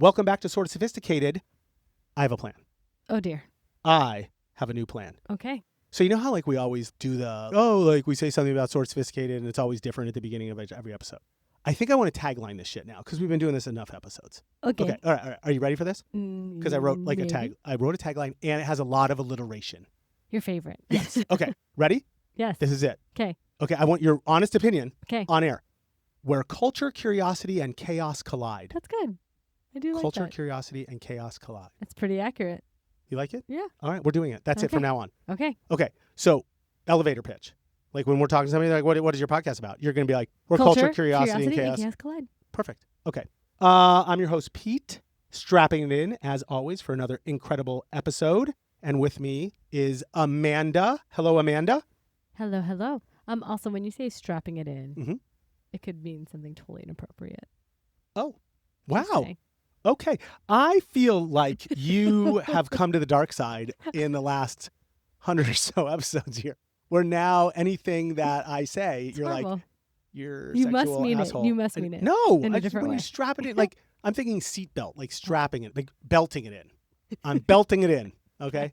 Welcome back to Sort of Sophisticated. I have a plan. Oh, dear. I have a new plan. Okay. So you know how like we always do we say something about Sort of Sophisticated and it's always different at the beginning of every episode. I think I want to tagline this shit now because we've been doing this enough episodes. Okay. All right. Are you ready for this? Because I wrote like maybe. I wrote a tagline and it has a lot of alliteration. Your favorite. Yes. Okay. Ready? Yes. This is it. Okay. Okay. I want your honest opinion Okay. on air. Where culture, curiosity, and chaos collide. That's good. I do like Culture, that. curiosity, and chaos collide. That's pretty accurate. You like it? Yeah. All right. We're doing it. That's it Okay. from now on. Okay. Okay. So elevator pitch. Like when we're talking to somebody, like, what is your podcast about? You're going to be like, we're culture, curiosity, and chaos. Collide. Perfect. Okay. I'm your host, Pete, strapping it in, as always, for another incredible episode. And with me is Amanda. Hello, Amanda. Hello, hello. Also, when you say strapping it in, Mhm. it could mean something totally inappropriate. Oh, Just wow. saying. Okay. I feel like you have come to the dark side in the last 100 or so episodes here, where now anything that I say, It's you're horrible. like, you're You sexual must mean asshole. it. You must mean it. No, in a I just, different when way. you strap it in, like I'm thinking seatbelt, like strapping it, like belting it in. I'm belting it in. Okay.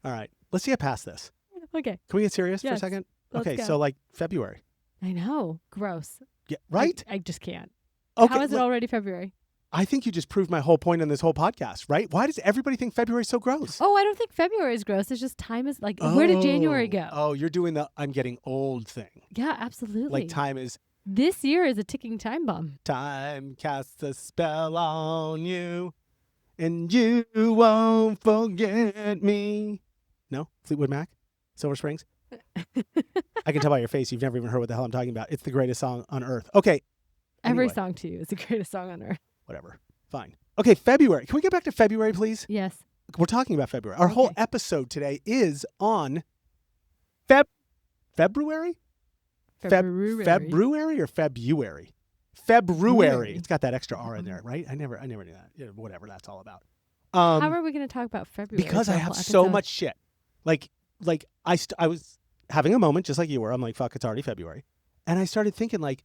All right. Let's see. I pass this. Okay. Can we get serious for a Yes. second? Let's Okay. go. So like February. I know. Gross. Yeah. Right. I just can't. Okay. How is it look, already February? I think you just proved my whole point in this whole podcast, right? Why does everybody think February is so gross? Oh, I don't think February is gross. It's just time is like, where did January go? Oh, you're doing the I'm getting old thing. Yeah, absolutely. Like time is This year is a ticking time bomb. time casts a spell on you and you won't forget me. No? Fleetwood Mac? Silver Springs? I can tell by your face you've never even heard what the hell I'm talking about. It's the greatest song on earth. Okay. Every Anyway, song to you is the greatest song on earth. whatever. Fine. Okay, February. Can we get back to February, please? Yes. We're talking about February. Our whole Okay. episode today is on February? February. February or February? February. February. It's got that extra R in there, right? I never knew that. Yeah, whatever that's all about. How are we going to talk about February? Because for I a have whole so episode? much shit. Like I was having a moment just like you were. I'm like, fuck, it's already February. And I started thinking like,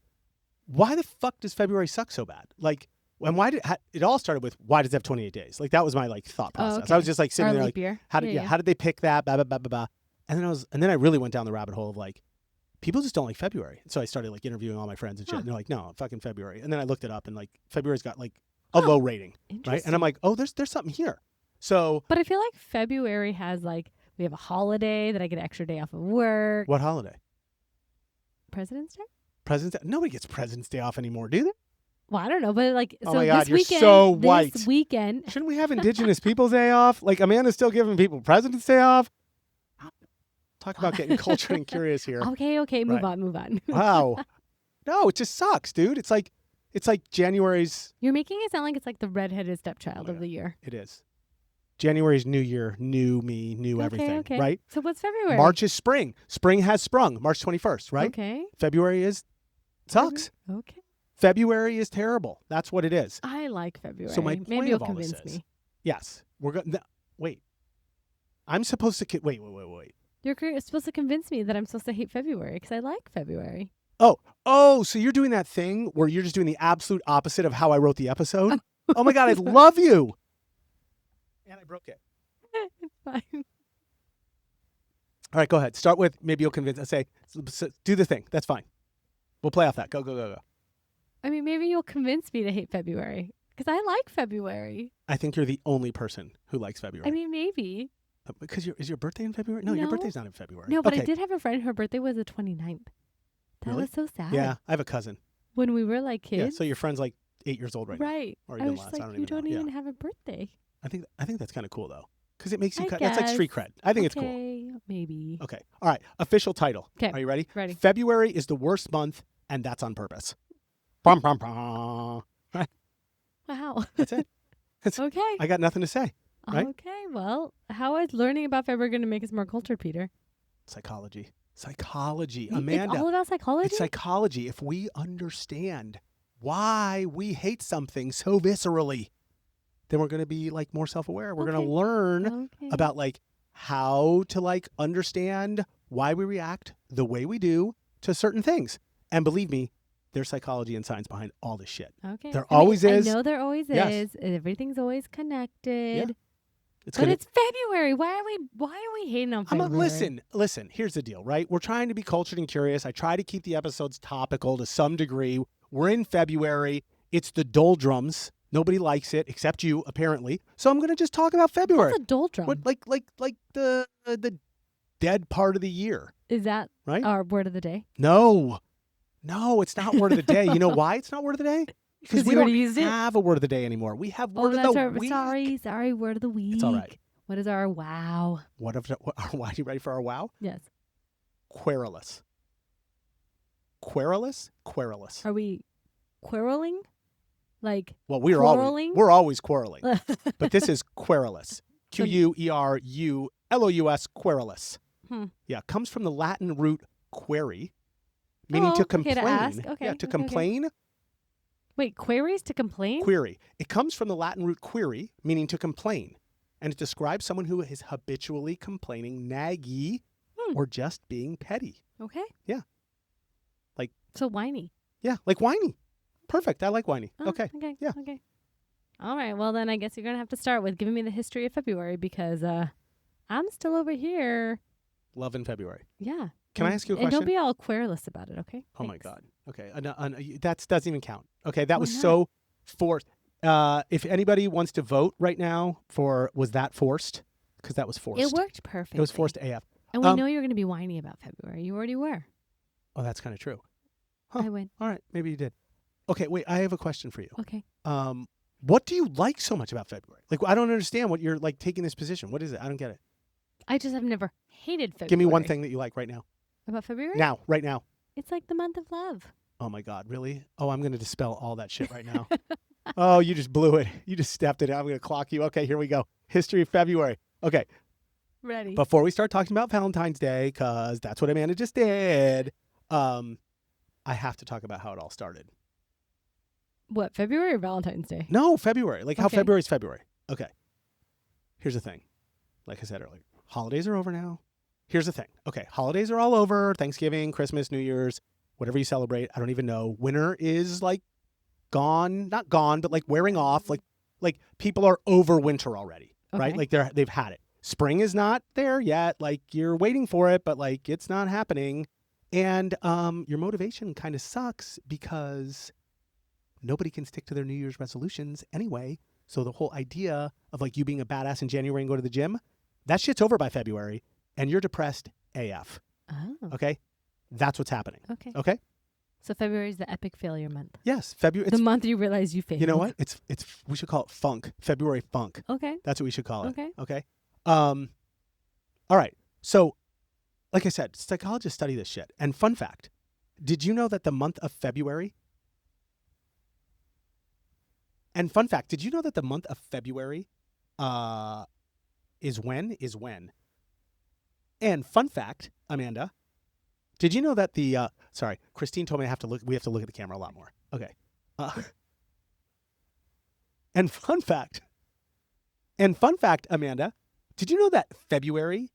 why the fuck does February suck so bad? Like, and it all started with why does it have 28 days? Like that was my like thought process. okay. I was just like sitting Our there leap like, year. how did they pick that? Blah, blah, blah, blah, blah. And then I really went down the rabbit hole of like, people just don't like February. So I started like interviewing all my friends and shit. Huh. And they're like, no, fucking February. And then I looked it up and like February's got like a low rating, right? And I'm Interesting. like, oh, there's something here. So But I feel like February has like, we have a holiday that I get an extra day off of work. what holiday? President's Day? President's Day? Nobody gets President's Day off anymore, do they? Well, I don't know, but like, Oh so my God, this you're weekend, so white. This weekend, Shouldn't we have Indigenous Peoples Day off? Like Amanda's still giving people President's Day off. Talk about getting cultured and curious here. okay, move Right. on. Wow. No, it just sucks, dude. It's like January's. You're making it sound like it's like the redheaded stepchild my of God. the year. It is. January's new year, new me, new everything, Okay. right? So what's February? March is spring. Spring has sprung. March 21st, right? Okay. February sucks. Okay. February is terrible. That's what it is. I like February. So my point Maybe you'll of all this convince is- me. Yes. We're going. Wait. I'm supposed to. Wait. You're supposed to convince me that I'm supposed to hate February because I like February. Oh, so you're doing that thing where you're just doing the absolute opposite of how I wrote the episode? Oh my God, I love you. And I broke it. It's fine. All right, go ahead. Start with maybe you'll convince. Say, do the thing. That's fine. We'll play off that. Go. I mean, maybe you'll convince me to hate February because I like February. I think you're the only person who likes February. I mean, maybe. Because is your birthday in February? No, your No. birthday's not in February. No, but okay. I did have a friend. Her birthday was the 29th. That Really? was so sad. Yeah, I have a cousin. When we were like Yeah, kids. so your friend's like 8 years old right now. Right. Or I even was less. just I like, don't you don't know. even have a birthday. I think that's kind of cool though, because it makes you. I That's like street guess. cred. I think it's cool. Okay, maybe. Okay. All right. Official title. 'Kay. Are you ready? Ready. February is the worst month, and that's on purpose. Bum, bum, bum. Wow. That's it. Okay. I got nothing to say. right? Okay. Well, how is learning about February going to make us more cultured, Peter? Psychology. It's Amanda. all about psychology? It's psychology. If we understand why we hate something so viscerally, then we're going to be like more self-aware. We're going Okay. to learn Okay. about like how to like understand why we react the way we do to certain things. And believe me, There's psychology and science behind all this shit. Okay. There always is. I know there always Yes. is. Everything's always connected. It's But gonna. it's February. Why are we hating on February? Listen. Here's the deal, right? We're trying to be cultured and curious. I try to keep the episodes topical to some degree. We're in February. It's the doldrums. Nobody likes it except you, apparently. So I'm gonna just talk about February. What's a doldrum? What, like the dead part of the year, Is that right? our word of the day? No, it's not word of the day. You know why it's not word of the day? Because we you don't already used it? have a word of the day anymore. We have word of that's the right. week. Sorry, word of the week. It's all right. What is our wow? Why are you ready for our wow? Yes. Querulous. Querulous? Querulous. Are we quarreling? Like Well, quarreling? we're always quarreling. But this is querulous. Querulous. Querulous. Yeah, comes from the Latin root query, meaning to complain. Okay, to ask. Okay. Yeah, to complain. Wait, queries to complain? Query. It comes from the Latin root query, meaning to complain. And it describes someone who is habitually complaining, naggy, or just being petty. Okay. Yeah. So whiny. Yeah, like whiny. Perfect. I like whiny. Oh, Okay. Okay. Yeah. Okay. All right. Well, then I guess you're going to have to start with giving me the history of February because I'm still over here. Love in February. Yeah. Can I ask you a And question? don't be all querulous about it, okay? Oh, my Thanks. God. Okay. That doesn't even count. Okay. That Why was not? so forced. If anybody wants to vote right now was that forced? Because that was forced. It worked perfectly. It was forced AF. And we know you're going to be whiny about February. You already were. Oh, that's kind of true. Huh. I win. All right. Maybe you did. Okay. Wait. I have a question for you. Okay. What do you like so much about February? Like, I don't understand what you're like taking this position. What is it? I don't get it. I just have never hated February. Give me one thing that you like right now. About February? Now, right now. It's like the month of love. Oh my God, really? Oh, I'm going to dispel all that shit right now. Oh, you just blew it. You just stepped it. I'm going to clock you. Okay, here we go. History of February. Okay, Ready. before we start talking about Valentine's Day, because that's what Amanda just did, I have to talk about how it all started. What, February or Valentine's Day? No, February. Like how Okay. February's February. Okay. Here's the thing. Like I said earlier, holidays are over now. Here's the thing. Okay, holidays are all over. Thanksgiving, Christmas, New Year's, whatever you celebrate. I don't even know. Winter is like gone. Not gone, but like wearing off. Like people are over winter already, right? Okay. Like they've had it. Spring is not there yet. Like you're waiting for it, but like it's not happening. And your motivation kind of sucks because nobody can stick to their New Year's resolutions anyway. So the whole idea of like you being a badass in January and go to the gym, that shit's over by February and you're depressed AF. Oh. Okay? That's what's happening. Okay. Okay? So February is the epic failure month. Yes, February. The month you realize you failed. You know what? It's we should call it funk. February funk. Okay. That's what we should call it. Okay. Okay? All right. So, like I said, psychologists study this shit. And fun fact, did you know that the month of February is when? And fun fact, Amanda, did you know that sorry, Christine told me we have to look at the camera a lot more. Okay. And fun fact, Amanda, did you know that February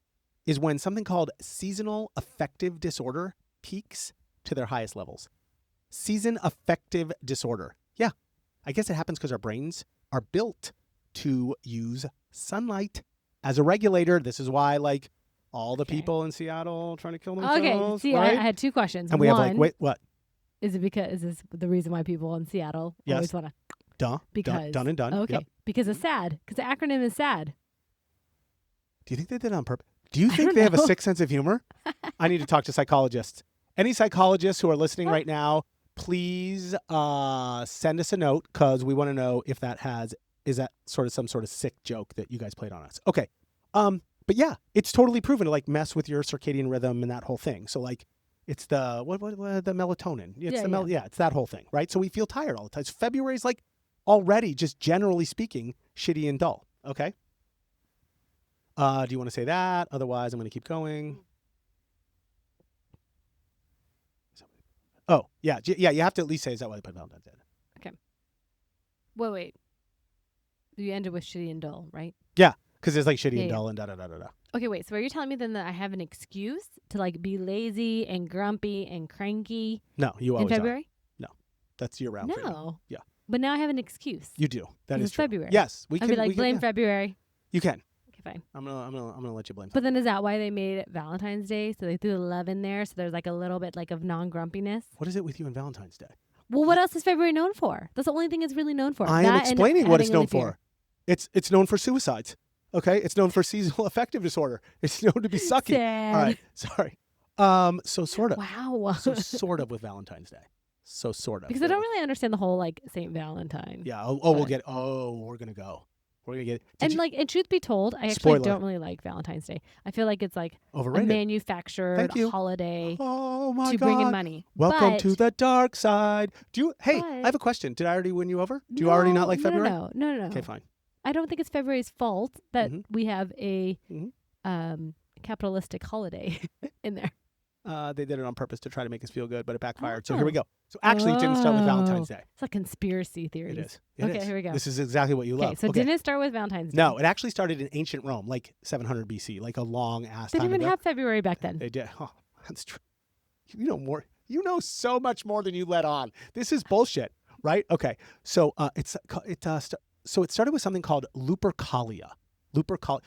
is when something called seasonal affective disorder peaks to their highest levels? Season affective disorder. Yeah. I guess it happens because our brains are built to use sunlight as a regulator. This is why, like, all the people in Seattle trying to kill themselves. Okay. See, right? I had two questions. And we have One, like, wait, what? is this the reason why people in Seattle Yes. always want to? Done. Done and done. Okay. Yep. Because it's sad. Because the acronym is sad. Do you think they did it on purpose? Do you think don't they have a know. sick sense of humor? I need to talk to psychologists. Any psychologists who are listening right now, please send us a note because we want to know if is that sort of some sort of sick joke that you guys played on us. Okay. But yeah, it's totally proven to like mess with your circadian rhythm and that whole thing. So like it's the what the melatonin. It's it's that whole thing, right? So we feel tired all the time. So February's like already just generally speaking shitty and dull. Okay? Do you want to say that? Otherwise, I'm going to keep going. Oh, yeah. You have to at least say, is that why they put Valentine's Day? Wait. You ended with shitty and dull, right? Yeah, because it's like shitty and Yeah. dull and da-da-da-da-da. Okay, wait. So are you telling me then that I have an excuse to like be lazy and grumpy and cranky No, you in always are. February? No. That's year round. For you. No. Yeah. But now I have an excuse. You do. That 'Cause is it's true. February. Yes, we I'll can. be like, we blame can, February. You can. Okay, fine. I'm gonna let you blame. But then is that why they made it Valentine's Day? So they threw the love in there. So there's like a little bit like of non-grumpiness. What is it with you and Valentine's Day? Well, what else is February known for? That's the only thing it's really known for. I am That and explaining what it's having a known leap year. for. It's known for suicides. Okay, it's known for seasonal affective disorder. It's known to be sucky. Sad. All right, sorry. So sort of. Wow. So sort of with Valentine's Day. So sort of. Because I don't really understand the whole like Saint Valentine. Yeah. We're gonna go. We're gonna get. And like, and truth be told, I actually Spoiler. don't really like Valentine's Day. I feel like it's like Overrated. a manufactured Thank you. holiday Oh my to God. bring in money. Welcome But- to the dark side. Hey, But- I have a question. Did I already win you over? Do you already not like February? No. Okay, fine. I don't think it's February's fault that Mhm. we have a Mhm. capitalistic holiday in there. They did it on purpose to try to make us feel good, but it backfired. So Oh. here we go. So actually, it didn't start with Valentine's Day. It's like conspiracy theories. It is. It Okay, is. here we go. This is exactly what you Okay, love. so didn't it start with Valentine's Day? No, it actually started in ancient Rome, like 700 BC, like a long ass They time didn't even ago. have February back then. They did. Oh, that's true. You know more. You know so much more than you let on. This is bullshit, right? Okay. So so it started with something called Lupercalia. Lupercalia.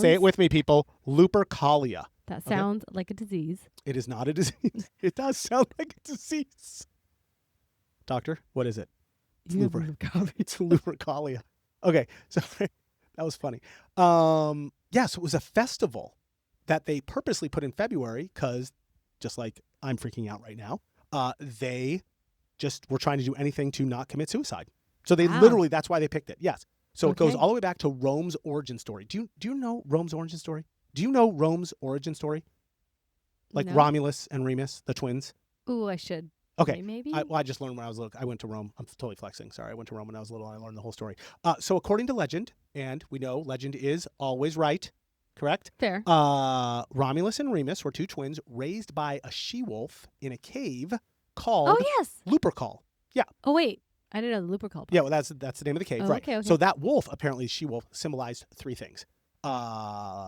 Say it with me, people. Lupercalia. That sounds like a disease. It is not a disease. It does sound like a disease. Doctor, what is it? It's It's Lupercalia. Okay, so that was funny. Yeah, so it was a festival that they purposely put in February because, just like I'm freaking out right now, they just were trying to do anything to not commit suicide. So they literally, that's why they picked it. Yes. So it goes all the way back to Rome's origin story. Do you know Rome's origin story? Do you know Rome's origin story? Like No. Romulus and Remus, the twins? Ooh, I should. Okay. Maybe. I just learned when I was little. I went to Rome. I'm totally flexing. Sorry. I went to Rome when I was little. I learned the whole story. So according to legend, and we know legend is always right, correct? Fair. Romulus and Remus were two twins raised by a she-wolf in a cave called Oh, yes. Lupercal. Yeah. Oh, wait. I didn't know the Lupercal. Yeah, well, that's the name of the cave, Oh, right? okay. So that wolf, apparently she-wolf, symbolized three things.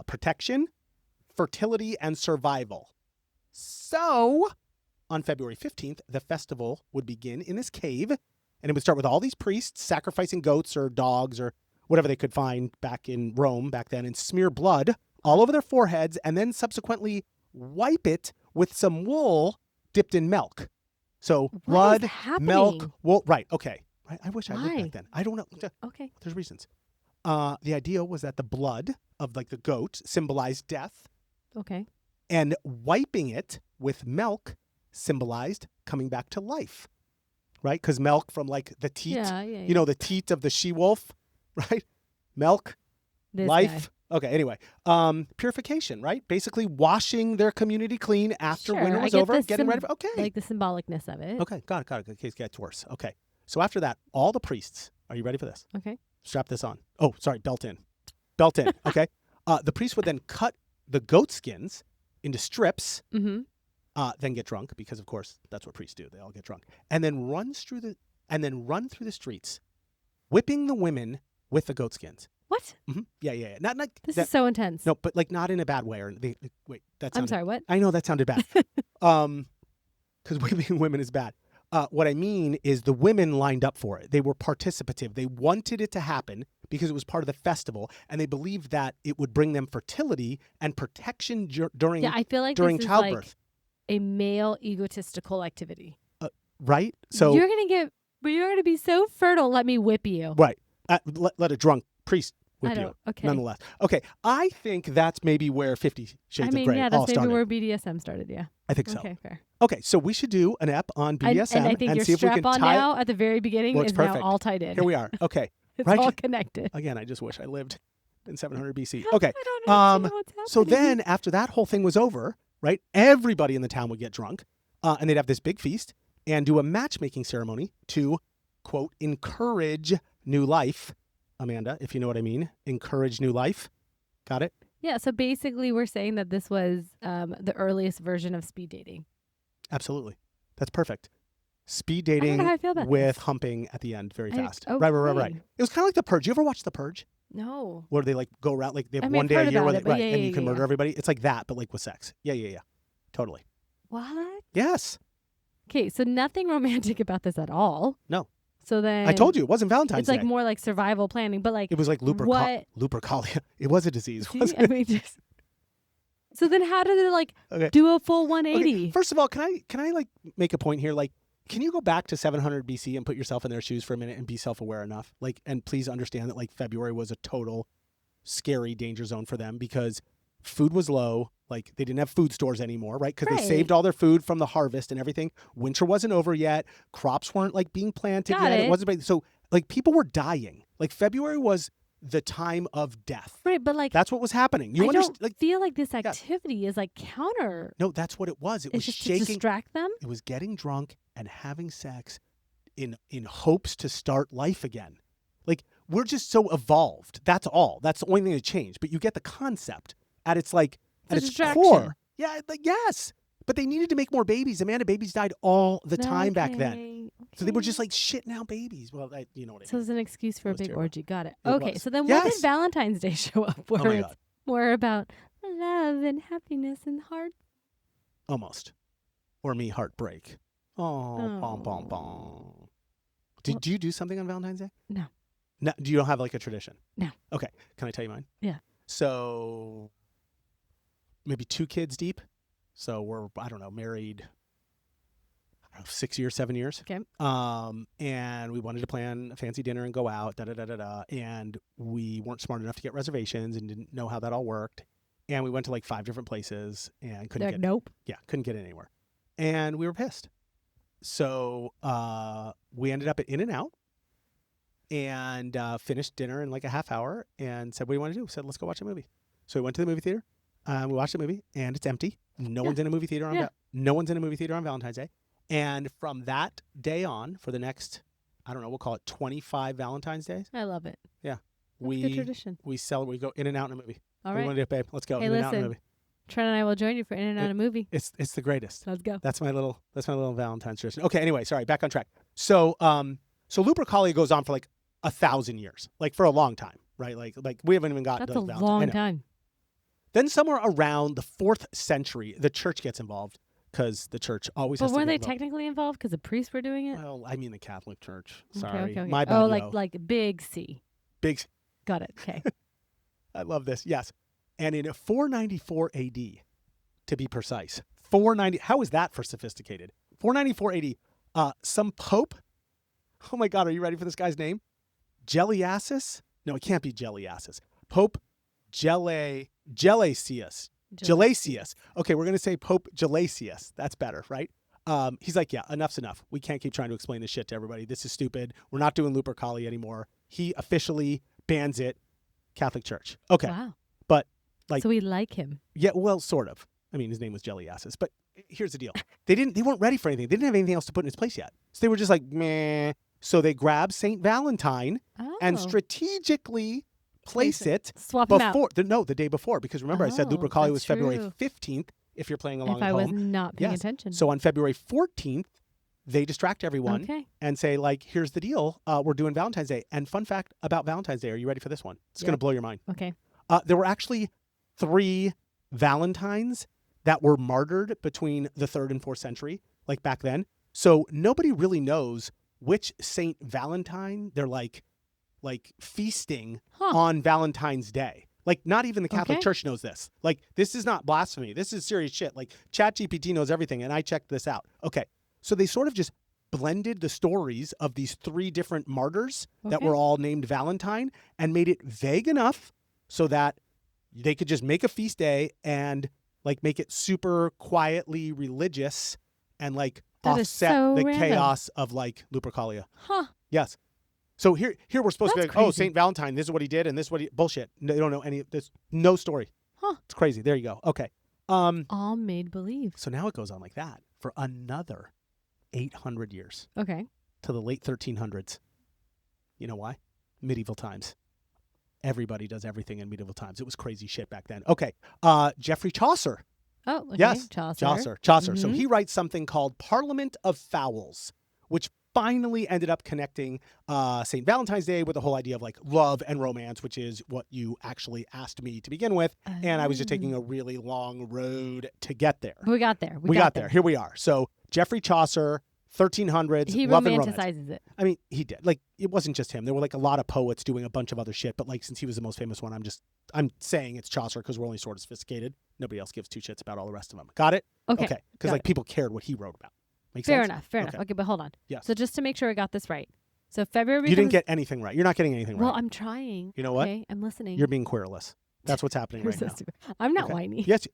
Protection, fertility, and survival. So on February 15th, the festival would begin in this cave, and it would start with all these priests sacrificing goats or dogs or whatever they could find back in Rome back then and smear blood all over their foreheads and then subsequently wipe it with some wool dipped in milk. So blood, milk, wool. Right, okay. I wish I lived back then. I don't know. Okay. There's reasons. The idea was that the blood of like the goat symbolized death. Okay. And wiping it with milk symbolized coming back to life, right? Because milk from like the teat, you know, the teat of the she-wolf, right? Milk, life. Guy. Okay, anyway. Purification, right? Basically washing their community clean after winter was over, getting ready for, okay. Like the symbolicness of it. Okay, got it. In case it gets worse. Okay. So after that, all the priests, are you ready for this? Okay. Strap this on. Oh, sorry, belt in, okay? The priest would then cut the goat skins into strips, then get drunk because, of course, that's what priests do. They all get drunk, and then run through the streets, whipping the women with the goat skins. What? Mm-hmm. Yeah. Not like this is so intense. No, but like not in a bad way. Wait, that's. I'm sorry. What? I know that sounded bad. Because whipping women is bad. What I mean is the women lined up for it. They were participative. They wanted it to happen because it was part of the festival, and they believed that it would bring them fertility and protection during I feel like during this childbirth. Is like a male egotistical activity. Right? So you're gonna be so fertile. Let me whip you. Right. Let a drunk priest whip you. Okay. Nonetheless. Okay. I think that's maybe where 50 Shades of Grey yeah, all that's maybe started. where BDSM started. Yeah. I think so. Okay, fair. Okay, so we should do an ep on BDSM and I think your see if we can strap on tie now at the very beginning Works is perfect. now all tied in. Here we are. Okay. It's all connected. Again, I just wish I lived in 700 BC. I Okay. don't know what's happening. So then after that whole thing was over, right, everybody in the town would get drunk and they'd have this big feast and do a matchmaking ceremony to, quote, encourage new life. Amanda, if you know what I mean. Encourage new life. Got it? Yeah, so basically we're saying that this was the earliest version of speed dating. Absolutely. That's perfect. Speed I don't dating know how I feel about with this. humping at the end very fast. Okay. Right. It was kind of like The Purge. You ever watch The Purge? No. Where they like go around, like they have I mean, one I've day a heard year where about they, it, but and you can murder yeah. everybody. It's like that, but like with sex. Yeah. Totally. What? Yes. Okay, so nothing romantic about this at all. No. So then I told you it wasn't Valentine's it's like Day. more like survival planning, but like It was like what? Lupercalia. It was a disease. See, Wasn't I it? mean, so then how did it like Okay. do a full Okay. 180? First of all, can I like make a point here? Like, can you go back to 700 BC and put yourself in their shoes for a minute and be self-aware enough? Like, and please understand that like February was a total scary danger zone for them because food was low. Like they didn't have food stores anymore, right? Because they saved all their food from the harvest and everything. Winter wasn't over yet. Crops weren't like being planted Got yet. it. It wasn't so like people were dying. Like February was the time of death. Right, but like That's what was happening. You I understand? don't feel like this activity is like counter. No, that's what it was. It was It's just shaking. to distract them. It was getting drunk and having sex in hopes to start life again. Like we're just so evolved. That's all. That's the only thing that changed. But you get the concept at its like It's a at its distraction. core. Yeah, like yes. But they needed to make more babies. Amanda, babies died all the time back then. Okay, So they were okay. just like shitting out babies. Well, you know what I So mean. it's an excuse for a was big terrible. orgy. Got it. It Okay, was. so then when did Yes. Valentine's Day show up? Where Oh my it's God. more about love and happiness and heart. Almost. Or me heartbreak. Oh, bom, bom, bom. Did you do something on Valentine's Day? No. No. Do you don't have like a tradition? No. Okay. Can I tell you mine? Yeah. So maybe 2 kids deep. So we're, I don't know, married 6 years, 7 years. Okay. And we wanted to plan a fancy dinner and go out, and we weren't smart enough to get reservations and didn't know how that all worked. And we went to like 5 different places and couldn't They're get nope. couldn't get anywhere. And we were pissed. So we ended up at In-N-Out and finished dinner in like a half hour and said, what do you want to do? Said, let's go watch a movie. So we went to the movie theater. We watched the movie and it's empty. No one's in a movie theater on no one's in a movie theater on Valentine's Day. And from that day on, for the next, I don't know, we'll call it 25 Valentine's Days. I love it. Yeah. Good tradition. We go In-N-Out in a movie. All What do you right. want to do, babe? Let's go. Hey, In-N-Out in a listen. movie. Trent and I will join you for In-N-Out a movie. It's the greatest. Let's go. That's my little Valentine's tradition. Okay, anyway, sorry, back on track. So Lupercalia goes on for like 1,000 years, like for a long time, right? Like we haven't even gotten That's to a Valentine. long time. Then somewhere around the 4th century, the church gets involved because the church always But has to weren't get they involved. technically involved because the priests were doing it? Well, I mean the Catholic Church. Okay, Sorry, okay. my bad. Oh, yo. like big C. Big. Got it. Okay. I love this. Yes, and in 494 A.D. to be precise, 490. How is that for sophisticated? 494 A.D. Some pope. Oh my God, are you ready for this guy's name? Gelasius? No, it can't be Gelasius. Pope Gelasius. Gelasius. Okay, we're going to say Pope Gelasius. That's better, right? He's like, yeah, enough's enough. We can't keep trying to explain this shit to everybody. This is stupid. We're not doing Lupercalia anymore. He officially bans it. Catholic Church. Okay. Wow. But like, so we like him. yeah, well, sort of. I mean, his name was Gelasius, but here's the deal. They weren't ready for anything. They didn't have anything else to put in its place yet. So they were just like, meh. So they grabbed St. Valentine and strategically place it Swap him out. before the day before, because remember I said Oh, Lupercalia was that's February true. 15th if you're playing along If at I home. was not paying Yes. attention. So on February 14th, they distract everyone Okay. and say like, here's the deal. We're doing Valentine's Day. And fun fact about Valentine's Day. Are you ready for this one? It's going to blow your mind. Okay. There were actually 3 Valentines that were martyred between the 3rd and 4th century, like back then. So nobody really knows which Saint Valentine they're like feasting on Valentine's Day. Like not even the Catholic Church knows this. Like this is not blasphemy. This is serious shit. Like ChatGPT knows everything, and I checked this out. Okay, so they sort of just blended the stories of these 3 different martyrs that were all named Valentine and made it vague enough so that they could just make a feast day and like make it super quietly religious and like That is offset so the random. chaos of like Lupercalia. Huh. Yes. So here we're supposed to be That's like, oh, crazy. St. Valentine, this is what he did and this is what he bullshit. They don't know any of this. No story. Huh. It's crazy. There you go. Okay. All made believe. So now it goes on like that for another 800 years Okay. to the late 1300s. You know why? Medieval times. Everybody does everything in medieval times. It was crazy shit back then. Okay. Jeffrey Chaucer. Oh, okay. Yes. Chaucer. Chaucer. So Mhm. he writes something called Parliament of Fowls, which finally ended up connecting St. Valentine's Day with the whole idea of like love and romance, which is what you actually asked me to begin with. And I was just taking a really long road to get there. We got there. We got there. Here we are. So Geoffrey Chaucer, 1300s, He love and romance. romanticizes it. I mean, he did. Like, it wasn't just him. There were like a lot of poets doing a bunch of other shit. But like, since he was the most famous one, I'm saying it's Chaucer because we're only sort of sophisticated. Nobody else gives two shits about all the rest of them. Got it? Okay. Because like people cared what he wrote about. Make Fair sense? enough. Fair enough. Okay, but hold on. Yes. So just to make sure I got this right. So February. You didn't get anything right. You're not getting anything right. Well, I'm trying. You know what? Okay, I'm listening. You're being querulous. That's what's happening You're right so now. stupid. I'm not Okay. whiny. Yes,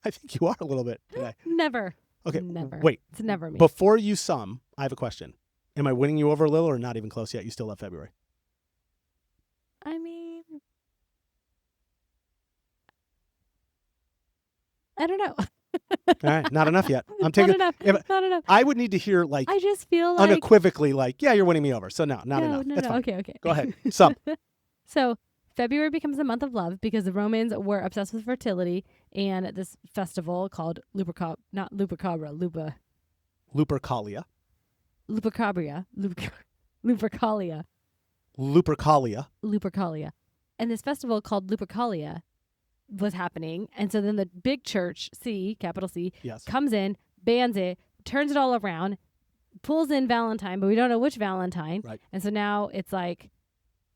I think you are a little bit today. Never. Okay. Never. Wait. It's never me. Before you sum, I have a question. Am I winning you over a little or not even close yet? You still love February. I mean, I don't know. All right. Not enough yet. I'm taking. Not enough. Yeah, but Not enough. I would need to hear like I just feel like unequivocally like, yeah, you're winning me over. So no, not enough. No, That's fine. Okay. Go ahead. Sum. So February becomes a month of love because the Romans were obsessed with fertility and this festival called Lupercalia. Lupercalia. And this festival called Lupercalia was happening. And so then the big church, capital C, Yes. comes in, bans it, turns it all around, pulls in Valentine, but we don't know which Valentine. Right. And so now it's like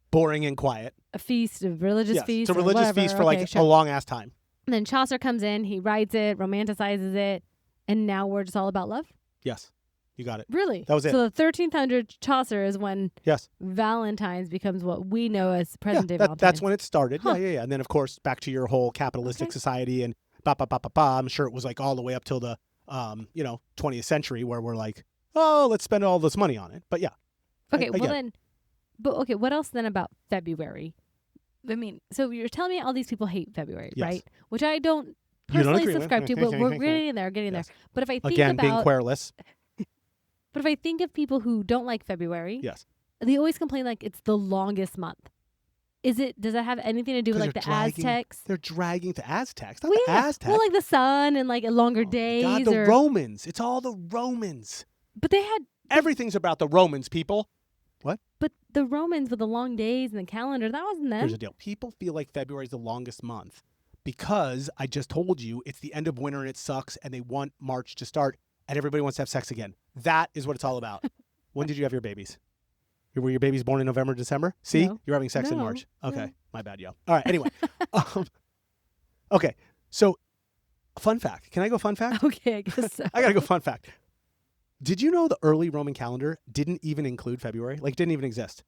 Boring and quiet. a feast, a religious Yes. feast. It's a or religious whatever. feast for Okay, like sure. a long ass time. And then Chaucer comes in, he writes it, romanticizes it, and now we're just all about love? Yes. You got it. Really? That was it. So the 1300 Chaucer is when Yes. Valentine's becomes what we know as present day Valentine's. That's when it started. Huh. Yeah. And then of course back to your whole capitalistic Okay. society and I'm sure it was like all the way up till the 20th century where we're like, oh, let's spend all this money on it. But yeah. Okay, I well get it. then, but okay, what else then about February? I mean, so you're telling me all these people hate February, Yes. right? Which I don't You don't personally agree with? subscribe to, but we're getting there, Yes. But if I think Again, being about, querulous. but if I think of people who don't like February, Yes. they always complain like it's the longest month. Does that have anything to do with 'Cause like the they're dragging- Aztecs? They're dragging the Aztecs. Not Well, the yeah. Aztecs. Well, like the sun and like longer Oh my days. God, the or, Romans. It's all the Romans. but they had, Everything's about the Romans, people. but the Romans with the long days and the calendar, that wasn't them. Here's the deal. People feel like February is the longest month because I just told you it's the end of winter and it sucks and they want March to start and everybody wants to have sex again. That is what it's all about. When did you have your babies? Were your babies born in November, December? See? No. You're having sex in No. March. Okay. No. My bad, yo. All right. Anyway. Okay. So, fun fact. Can I go fun fact? Okay, I guess so. I got to go fun fact. Did you know the early Roman calendar didn't even include February? Like, didn't even exist.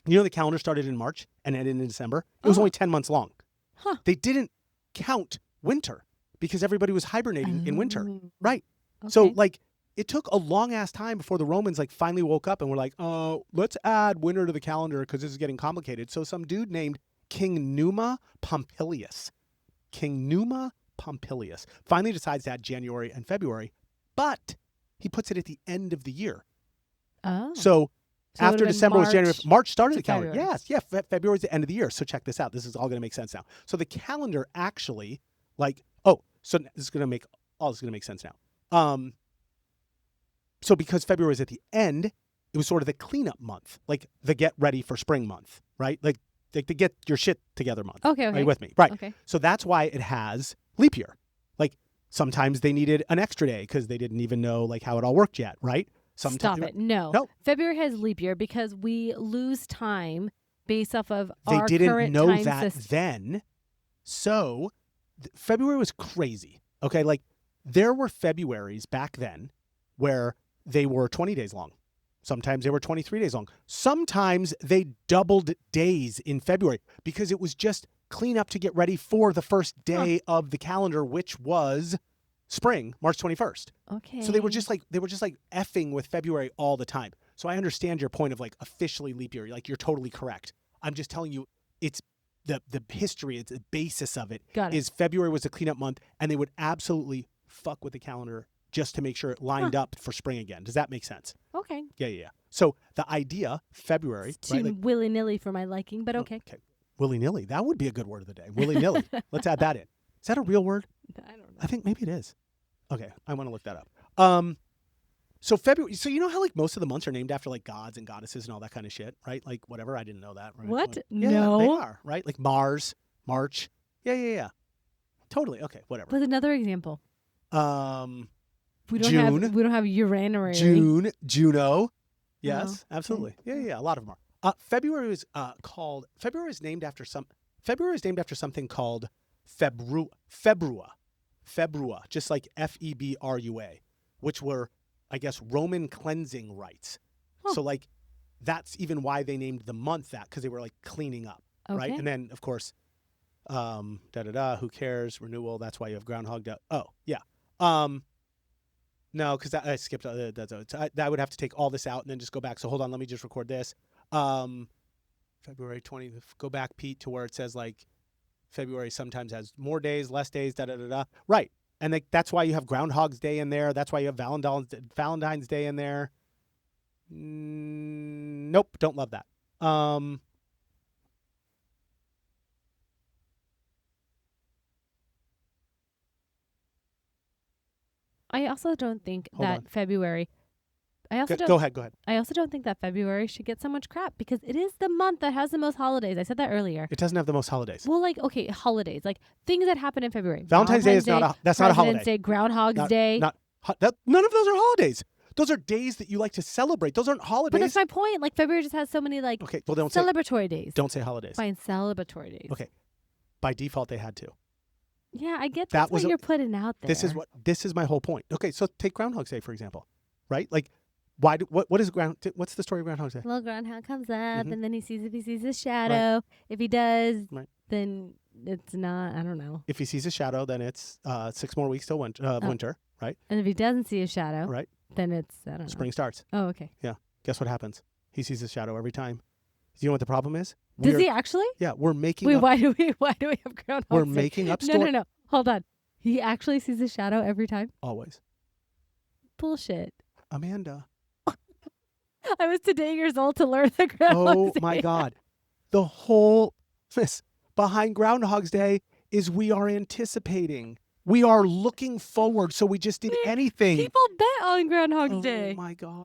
You know the calendar started in March and ended in December? It was Oh. only 10 months long. Huh. They didn't count winter because everybody was hibernating in winter. Oh, Right. So, okay. like, it took a long ass time before the Romans, like, finally woke up and were like, oh, let's add winter to the calendar because this is getting complicated. So, some dude named King Numa Pompilius finally decides to add January and February, but he puts it at the end of the year. Oh. So So it after would've been December was January. March started to the calendar. February. Yes. Yeah. February's the end of the year. So check this out. This is all going to make sense now. So the calendar actually so this is going to make sense now. So because February is at the end, it was sort of the cleanup month, like the get ready for spring month, right? Like the get your shit together month. Okay. Are you with me? Right. Okay. So that's why it has leap year. Like sometimes they needed an extra day because they didn't even know like how it all worked yet, right? Stop it. No. No. February has leap year because we lose time based off of They our didn't current know time that system. then. So February was crazy. Okay. Like there were Februaries back then where they were 20 days long. Sometimes they were 23 days long. Sometimes they doubled days in February because it was just cleanup to get ready for the first day of the calendar, which was spring, March 21st. Okay. So they were just like effing with February all the time. So I understand your point of like officially leap year. Like you're totally correct. I'm just telling you it's the history, it's the basis of it Got it. is February was a cleanup month and they would absolutely fuck with the calendar just to make sure it lined up for spring again. Does that make sense? Okay. Yeah. So the idea, February, It's too willy-nilly for my liking, but okay. Okay. Willy-nilly. That would be a good word of the day. Willy-nilly. Let's add that in. Is that a real word? I don't know. I think maybe it is. Okay. I want to look that up. So February, so you know how like most of the months are named after like gods and goddesses and all that kind of shit, right? Like whatever. I didn't know that. Right? What? Yeah, No. they are, right? Like Mars, March. Yeah. Totally. Okay. Whatever. With another example. We don't June. have Uranary. Juno. Yes, Oh, absolutely. okay. Yeah. A lot of them are. February is named after something called Februa, just like Februa, which were, I guess, Roman cleansing rites. Huh. So like, that's even why they named the month that, because they were like cleaning up, right? Okay. And then of course, who cares? Renewal. That's why you have Groundhog Day. Oh yeah. No, because I skipped. That would have to take all this out and then just go back. So hold on, let me just record this. February 20th. Go back, Pete, to where it says like February sometimes has more days, less days. Right, and that's why you have Groundhog's Day in there. That's why you have Valentine's Day in there. Nope, don't love that. I also don't think Hold that on. February. Go ahead. I also don't think that February should get so much crap because it is the month that has the most holidays. I said that earlier. It doesn't have the most holidays. Well, like, okay, holidays, like things that happen in February. Valentine's Day is not a holiday. President's Day, Groundhog's Day. None of those are holidays. Those are days that you like to celebrate. Those aren't holidays. But that's my point. Like February just has so many like okay, well, celebratory days. Don't say holidays. Fine, celebratory days. Okay, by default they had to. Yeah, I get that's what you're putting out there. This is my whole point. Okay, so take Groundhog's Day for example, right? Like, what's the story of Groundhog's Day? Little groundhog comes up and then he sees his shadow. Right. If he does, then it's not. I don't know. If he sees a shadow, then it's 6 more weeks till winter, right? And if he doesn't see a shadow, right, then it's I don't know. Spring starts. Oh, okay. Yeah. Guess what happens? He sees his shadow every time. Do you know what the problem is? Does he actually? Yeah, we're making. Wait, why do we have Groundhog? We're making up. No. Hold on. He actually sees a shadow every time? Always. Bullshit. Amanda. I was today years old to learn the Groundhog's Day. Oh my God. The whole behind Groundhog's Day is we are anticipating. We are looking forward. So we just did anything. People bet on Groundhog's Day. Oh my God.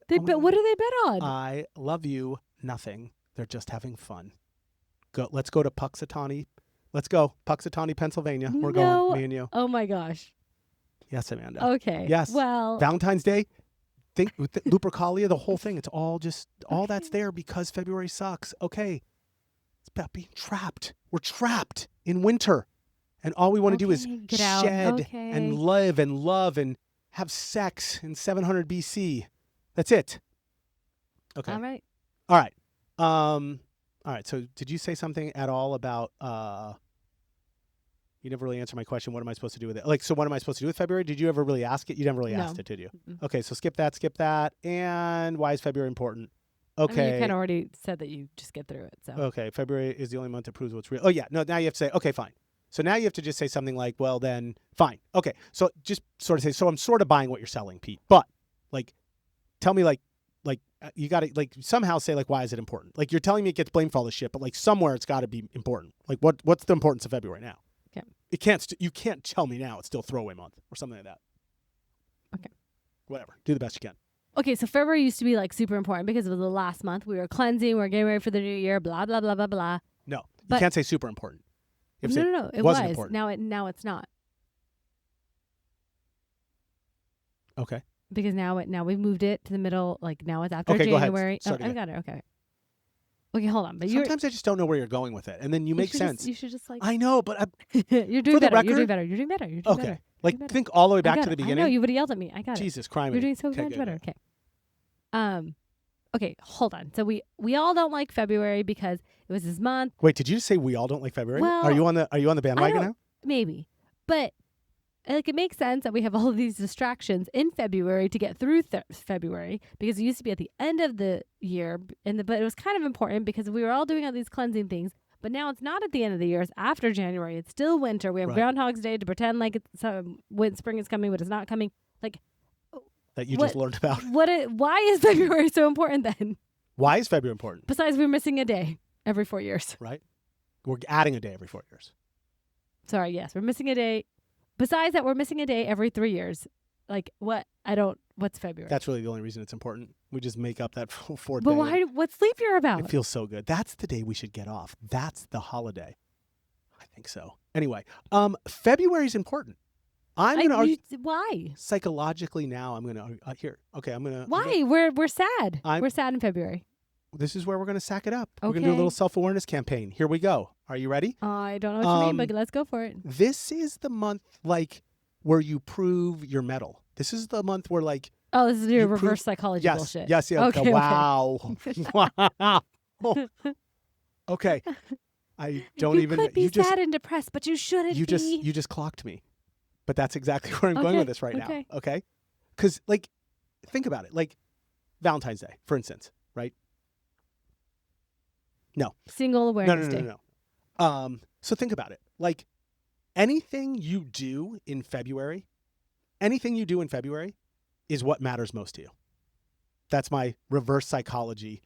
What do they bet on? I love you. Nothing. They're just having fun. Let's go to Puxatawny. Let's go. Puxatawny, Pennsylvania. We're going, me and you. Oh my gosh. Yes, Amanda. Okay. Yes. Well. Valentine's Day. Think with Lupercalia, the whole thing. It's all that's there because February sucks. Okay. It's about being trapped. We're trapped in winter. And all we want to do is shed and live and love and have sex in 700 BC. That's it. Okay. All right. All right. All right. So did you say something at all about you never really answered my question. What am I supposed to do with it? Like, so what am I supposed to do with February? Did you ever really ask it? You never really asked it, did you? Mm-mm. Okay, so skip that. And why is February important? Okay. I mean, you kind of already said that you just get through it. So. Okay, February is the only month that proves what's real. Oh, yeah. No, now you have to say, okay, fine. So now you have to just say something like, well, then, fine. Okay, so just sort of say, so I'm sort of buying what you're selling, Pete. But, like, tell me, like you got to, like, somehow say, like, why is it important? Like, you're telling me it gets blamed for all this shit, but, like, somewhere it's got to be important. Like, what's the importance of February now? Okay. You can't tell me now it's still throwaway month or something like that. Okay. Whatever. Do the best you can. Okay, so February used to be, like, super important because it was the last month. We were cleansing. We were getting ready for the new year, blah, blah, blah, blah, blah. No, you can't say super important. No. It wasn't was. Important. Now it's not. Okay. Because now we've moved it to the middle. Like now it's after January. Go ahead. Oh, I got it. Okay. Okay, hold on. But sometimes I just don't know where you're going with it, and then you make sense. You should just like. I know, but you're doing better. You're doing better. You're doing better. You're doing better. Like think all the way back to the beginning. I know you would have yelled at me. I got it. Jesus Christ. You're doing so much better. Okay. Okay, hold on. So we all don't like February because it was this month. Wait, did you just say we all don't like February? Well, are you on the bandwagon now? Maybe, but like it makes sense that we have all of these distractions in February to get through February because it used to be at the end of the year, but it was kind of important because we were all doing all these cleansing things. But now it's not at the end of the year; it's after January. It's still winter. We have Groundhog's Day to pretend like when spring is coming, but it's not coming. Like that you just learned about. Why is February so important then? Why is February important? Besides, we're missing a day every 4 years. Right. We're adding a day every 4 years. Sorry. Yes, we're missing a day. Besides that, we're missing a day every 3 years. Like what? What's February? That's really the only reason it's important. We just make up that fourth day. But why? What's leap year about? It feels so good. That's the day we should get off. That's the holiday. I think so. Anyway, February is important. I'm going to argue. Why? Psychologically now, I'm going to here. Okay, I'm going to. Why? We're sad. We're sad in February. This is where we're going to sack it up. We're going to do a little self-awareness campaign. Here we go. Are you ready? I don't know what you mean, but let's go for it. This is the month like where you prove your mettle. This is the month where like. Oh, this is your reverse psychology bullshit. Yes. Okay. Wow. Wow. Okay. I don't you even. You could be sad and depressed, but you shouldn't You be. just clocked me. But that's exactly where I'm going with this right now. Okay. Because like, think about it. Like Valentine's Day, for instance, right? No. Single Awareness Day. No. So think about it. Like anything you do in February is what matters most to you. That's my reverse psychology.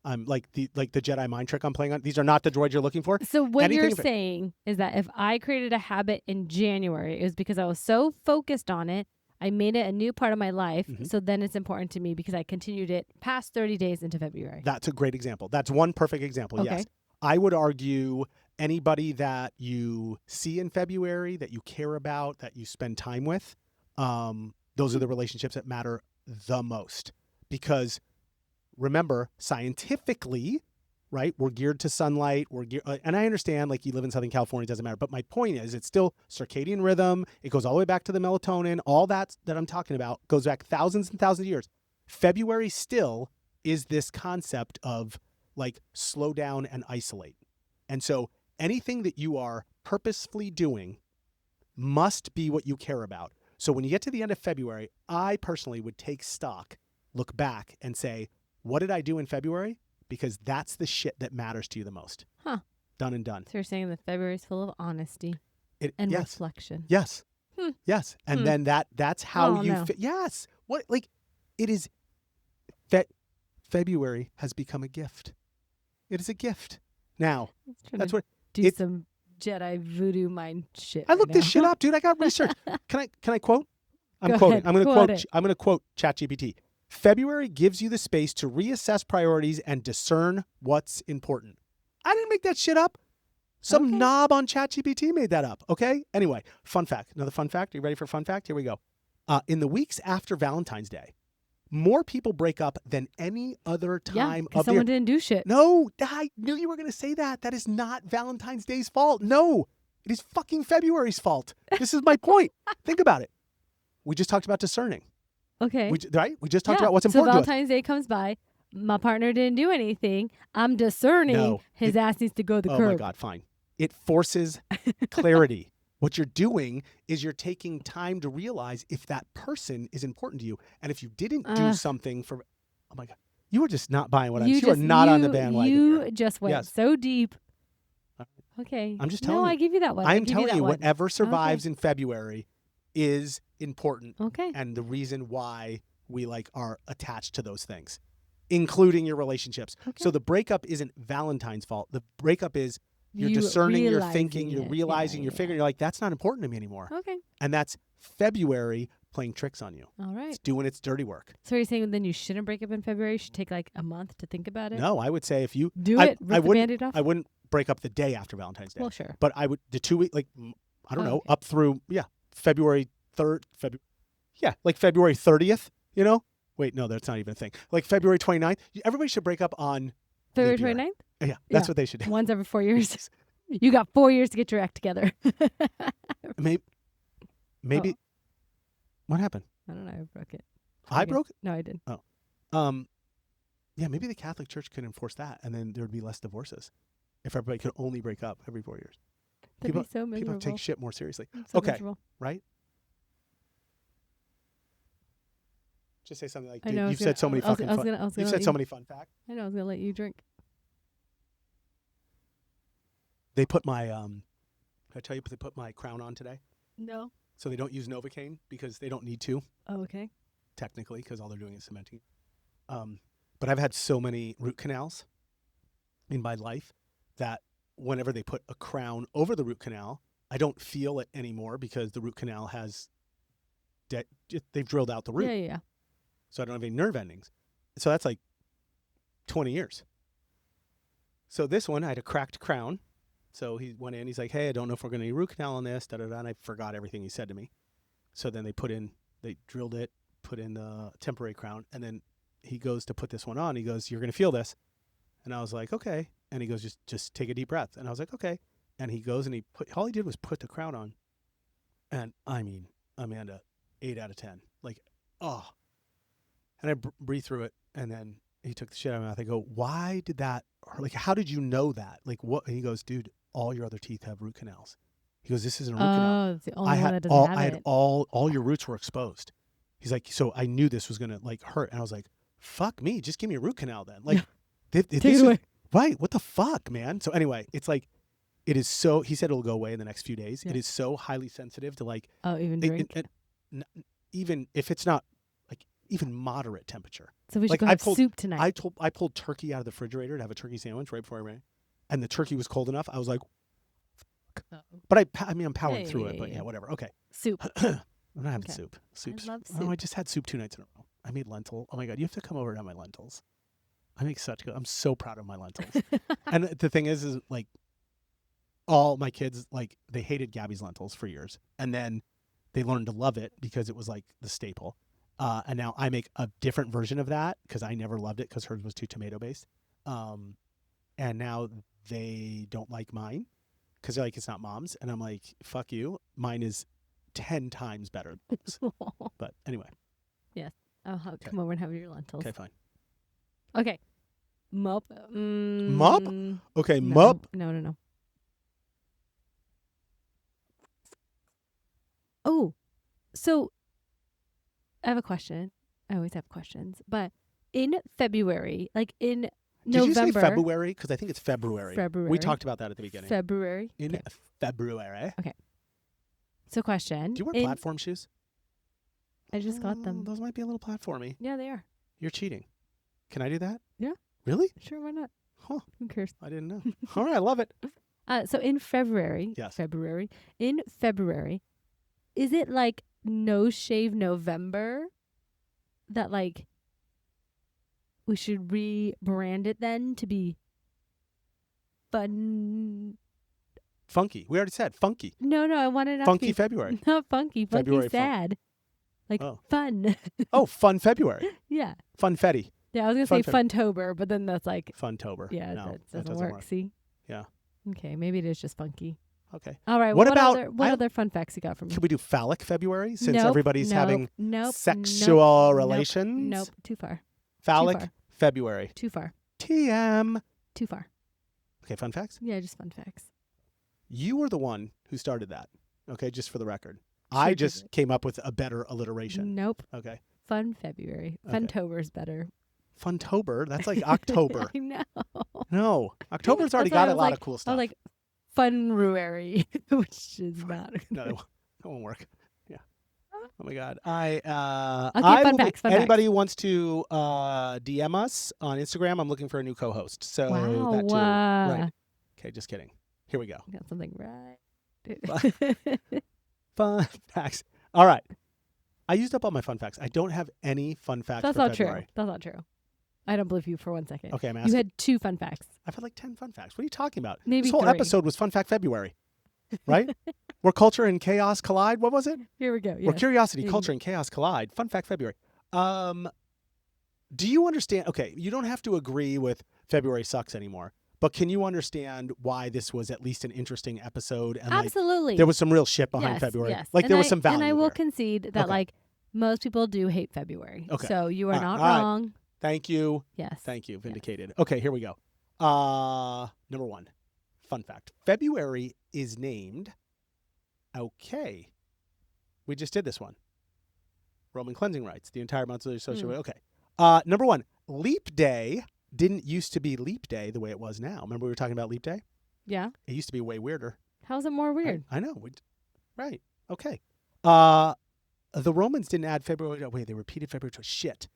Like the Jedi mind trick I'm playing on. These are not the droids you're looking for. So what you're saying is that if I created a habit in January, it was because I was so focused on it. I made it a new part of my life. Mm-hmm. So then it's important to me because I continued it past 30 days into February. That's a great example. That's one perfect example. Okay. Yes. I would argue anybody that you see in February, that you care about, that you spend time with, those are the relationships that matter the most. Because remember, scientifically, right, we're geared to sunlight. And I understand, like, you live in Southern California, it doesn't matter. But my point is, it's still circadian rhythm. It goes all the way back to the melatonin. All that I'm talking about goes back thousands and thousands of years. February still is this concept of, like, slow down and isolate. And so anything that you are purposefully doing must be what you care about. So when you get to the end of February, I personally would take stock, look back and say, what did I do in February? Because that's the shit that matters to you the most. Huh. Done and done. So you're saying that February is full of honesty and reflection. Yes. Yes. And then that's how yes. What, like, it is that February has become a gift. It is a gift. Now, that's what some Jedi voodoo mind shit. I looked this shit up, dude. I got research. Can I quote? I'm quoting. I'm going to quote ChatGPT. February gives you the space to reassess priorities and discern what's important. I didn't make that shit up. Some knob on ChatGPT made that up. Okay. Anyway, fun fact. Another fun fact. Are you ready for a fun fact? Here we go. In the weeks after Valentine's Day, more people break up than any other time of the year. Someone didn't do shit. No, I knew you were going to say that. That is not Valentine's Day's fault. No, it is fucking February's fault. This is my point. Think about it. We just talked about discerning. Okay. We just talked about what's important to us. So Valentine's Day comes by. My partner didn't do anything. I'm discerning his ass needs to go the curb. Oh, my God, fine. It forces clarity. What you're doing is you're taking time to realize if that person is important to you. And if you didn't do something for, oh, my God. You were just not buying what I'm saying. You are not on the bandwagon. You just went so deep. Okay. I'm just telling you. No, I give you that one. I'm telling you, whatever survives in February is important. Okay. And the reason why we are attached to those things, including your relationships. Okay. So the breakup isn't Valentine's fault. The breakup is you're discerning, you're thinking, you're realizing, you're figuring, you're like, that's not important to me anymore. Okay. And that's February playing tricks on you. All right. It's doing its dirty work. So are you saying then you shouldn't break up in February? You should take a month to think about it? No, I would say if you rip the Band-Aid off? I wouldn't break up the day after Valentine's Day. Well, sure. But I would, the 2 week, I don't know, up through, February 3rd, February 30th, Wait, no, that's not even a thing. Like February 29th. Everybody should break up on February 29th? Yeah, that's what they should do. Once every 4 years. You got 4 years to get your act together. Maybe. Oh. What happened? I don't know. I broke it. I broke it? No, I did. Oh. Yeah, maybe the Catholic Church could enforce that, and then there would be less divorces if everybody could only break up every 4 years. That'd be so miserable. People take shit more seriously. Miserable. Right? Just say something like, dude, you've said so many fucking fun facts. You've said so many fun facts. I know, I was going to let you drink. They put my, did I tell you they put my crown on today? No. So they don't use Novocaine because they don't need to. Oh, okay. Technically, because all they're doing is cementing. But I've had so many root canals in my life that whenever they put a crown over the root canal, I don't feel it anymore because the root canal has, they've drilled out the root. Yeah. So I don't have any nerve endings. So that's like 20 years. So this one, I had a cracked crown. So he went in, he's like, hey, I don't know if we're going to need a root canal on this, and I forgot everything he said to me. so then they drilled it, put in the temporary crown, and then he goes to put this one on. He goes, "You're going to feel this." And I was like, "Okay." And he goes, just take a deep breath. And I was like, "Okay." And he goes and all he did was put the crown on. And I mean, Amanda, 8 out of 10. Like, oh. And I breathed through it. And then he took the shit out of my mouth. I go, "Why did that? Like, how did you know that? Like, what?" And he goes, "Dude, all your other teeth have root canals." He goes, "This isn't a root canal. Oh, it's the only one that doesn't have I had it. all your roots were exposed." He's like, "So I knew this was going to like hurt." And I was like, "Fuck me. Just give me a root canal then." Like, Take it away. Right. What the fuck, man? So anyway, it's like, it is so, he said it'll go away in the next few days. Yeah. It is so highly sensitive to like, Even drink. even if it's not like even moderate temperature. So we should like, go have soup tonight. I pulled turkey out of the refrigerator to have a turkey sandwich right before I ran. And the turkey was cold enough. I was like, but I'm powering through it, but yeah, whatever. Okay. Soup. I'm not having soup. Soup's, I love soup. Oh, I just had soup 2 nights in a row. I made lentil. Oh my God. You have to come over and have my lentils. I'm so proud of my lentils. And the thing is like, all my kids, like, they hated Gabby's lentils for years. And then they learned to love it because it was like the staple. And now I make a different version of that because I never loved it because hers was too tomato based. And now they don't like mine because they're like, it's not mom's. And I'm like, fuck you. Mine is 10 times better than mom's. But anyway. Yes. I'll come over and have your lentils. Okay, fine. Okay. Mup. Mup? Okay, no, mup. No. Oh, so I have a question. I always have questions. But in February, like in November. Did you say February? Because I think it's February. February. We talked about that at the beginning. February. In February. Okay. So question. Do you wear platform shoes? I just got them. Those might be a little platformy. Yeah, they are. You're cheating. Can I do that? Yeah. Really? Sure, why not? Huh. Who cares? I didn't know. All right, I love it. So in February. Yes. In February, is it like No Shave November that like we should rebrand it then to be fun? Funky. We already said funky. No, I wanted it Funky to be February. Not funky. Funky February sad. Like Oh. fun. Oh, fun February. Yeah. Funfetti. Yeah, I was gonna say Funtober, but then that's like Funtober. yeah, No, that doesn't work. See? Yeah. Okay, maybe it is just funky. Okay. All right. What about other fun facts you got from me? Can we do phallic February since Nope, everybody's having nope, sexual nope, relations? Nope, too far. Phallic Too far. February. Too far. TM. Too far. Okay, fun facts. Yeah, just fun facts. You were the one who started that. Okay, just for the record. Sure I did just it. came up with a better alliteration. Nope. Okay. Fun February. Okay. Funtober's better. Funtober? That's like October. I know. No. October's already That's why got I a was lot like- of cool I stuff. was like Funruary, which is not. No, that won't work. Yeah. Oh my God. Okay, I fun will be- facts, fun anybody who wants to DM us on Instagram, I'm looking for a new co-host. So Wow. that too. Right. Okay, just kidding. Here we go. Got something right. Fun facts. All right. I used up all my fun facts. I don't have any fun facts That's for not February. true. That's not true. I don't believe you for 1 second. Okay, I'm asking. You had 2 fun facts. I've had like 10 fun facts. What are you talking about? Maybe this whole 3. episode was Fun Fact February, right? Where culture and chaos collide. What was it? Here we go. Where Yes. curiosity, Yeah. culture, and chaos collide. Fun Fact February. Do you understand? Okay, you don't have to agree with February sucks anymore, but can you understand why this was at least an interesting episode? And Absolutely. like, there was some real shit behind Yes, February. yes. Like And there was I- some value. And I will there. concede that Okay. like most people do hate February. Okay. So you are All right, not all right. wrong. Thank you. Yes. Thank you. Vindicated. Okay, here we go. Number 1, fun fact. February is named. Okay. We just did this one. Roman cleansing rites. The entire month is associated with. Okay. Number 1, leap day didn't used to be leap day the way it was now. Remember we were talking about leap day? Yeah. It used to be way weirder. How's it more weird? I know. Right. Okay. The Romans didn't add February. Wait, they repeated February. Shit.